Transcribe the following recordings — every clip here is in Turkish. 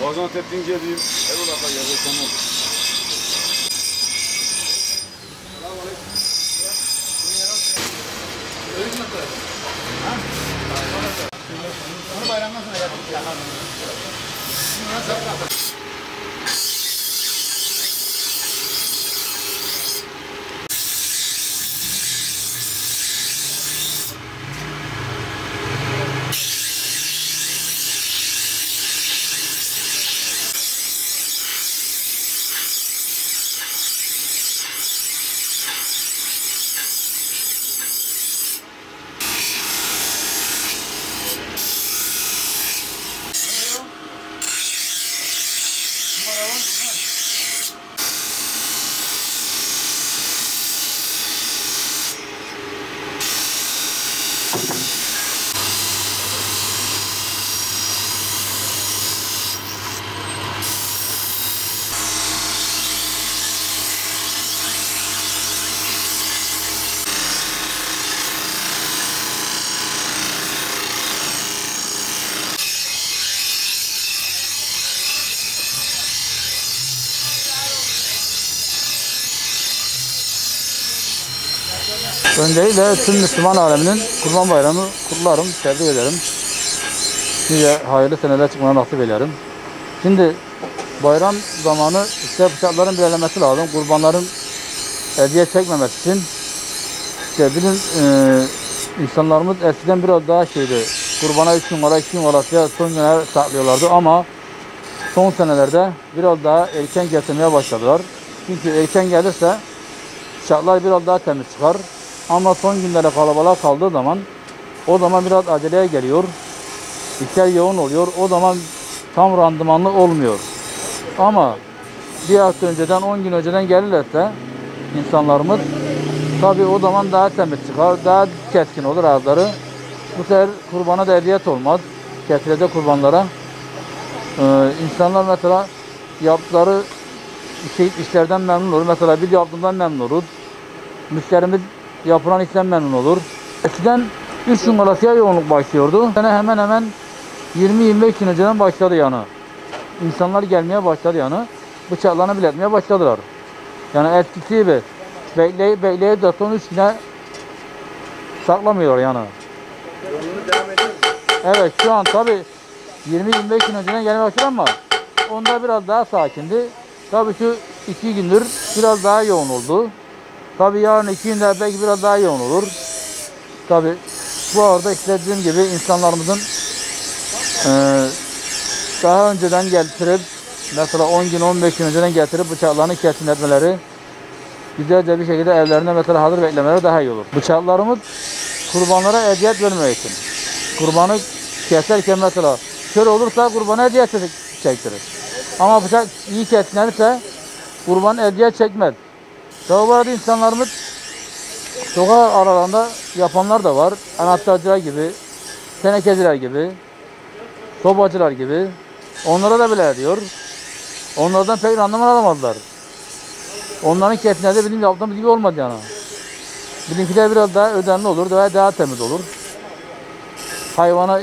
Gaziantep'ten geleyim. Eyvallah da yazı tamam. Onu bayramdan sonra yapacağız. Öncelikle tüm Müslüman aleminin Kurban Bayramı kutlarım, tebrik ederim. Size hayırlı seneler çıkmana nasip ederim. Şimdi bayram zamanı işte bıçakların belirlenmesi lazım. Kurbanların eziyet çekmemesi için. İşte bizim insanlarımız eskiden biraz daha şeydi. Kurbana 3 gün kala 2 gün kalasıya son güne saklıyorlardı ama son senelerde biraz daha erken getirmeye başladılar. Çünkü erken gelirse bıçaklar biraz daha temiz çıkar. Ama son günlere kalabalık kaldığı zaman o zaman biraz aceleye geliyor. İşler yoğun oluyor. O zaman tam randımanlı olmuyor. Ama bir hafta önceden 10 gün önceden gelirlerse insanlarımız tabii o zaman daha temiz çıkar. Daha keskin olur ağızları. Bu sefer kurbana da eziyet olmaz. Kesilecek kurbanlara. İnsanlar mesela yaptıkları işlerden memnun olur. Mesela biz yaptığımdan memnun oluruz. Müşterimiz yapılan işten memnun olur. Eskiden 3 gün arasıya yoğunluk başlıyordu. Hemen hemen 20-25 gün önceden başladı yani. İnsanlar gelmeye başladı yani. Bıçaklarını biletmeye başladılar. Yani eskisi gibi bekleyip de son 3 güne saklamıyorlar yani. Evet şu an tabi 20-25 gün önceden gelmeye başladı ama onda biraz daha sakindi. Tabi şu 2 gündür biraz daha yoğun oldu. Tabi yarın 2 günde belki biraz daha yoğun olur. Tabi bu arada işte dediğim gibi insanlarımızın daha önceden getirip mesela 10 gün 15 gün önceden getirip bıçaklarını kesin etmeleri, güzelce bir şekilde evlerinde mesela hazır beklemeleri daha iyi olur. Bıçaklarımız kurbanlara eziyet vermemek için. Kurbanı keserken mesela kör olursa kurbana eziyet çektirir. Ama bıçak iyi kesinirse kurban eziyet çekmez. Tabi bu arada insanlarımız sokak aralarında yapanlar da var. Anahtarcılar gibi, tenekeciler gibi, sobacılar gibi. Onlara da bile ediyor. Onlardan pek randıman alamazlar. Onların kesinlikle bizim yaptığımız gibi olmaz yani. Bizimkiler biraz daha ödenli olur ve daha temiz olur. Hayvana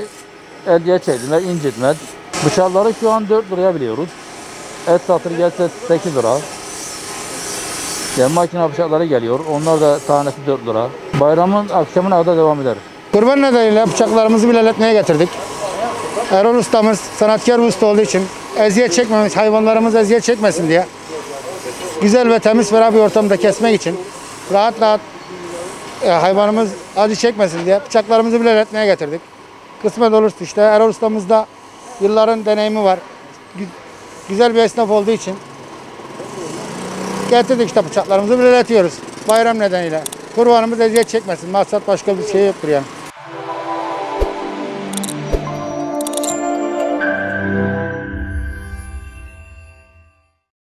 eziyet çekmez, incitmez. Bıçakları şu an 4 liraya biliyoruz. Et satır gelse 8 lira. Yani makine bıçakları geliyor. Onlar da tanesi 4 lira. Bayramın akşamına kadar devam eder. Kurban nedeniyle bıçaklarımızı bileletmeye getirdik. Erol ustamız sanatkar usta olduğu için eziyet çekmemiş, hayvanlarımız eziyet çekmesin diye güzel ve temiz ferah bir ortamda kesmek için rahat hayvanımız acı çekmesin diye bıçaklarımızı bileletmeye getirdik. Kısmet olursa işte Erol ustamızda yılların deneyimi var. Güzel bir esnaf olduğu için getirdik işte bıçaklarımızı bileletiyoruz. Bayram nedeniyle. Kurbanımız eziyet çekmesin. Maksat başka bir şey yoktur yani.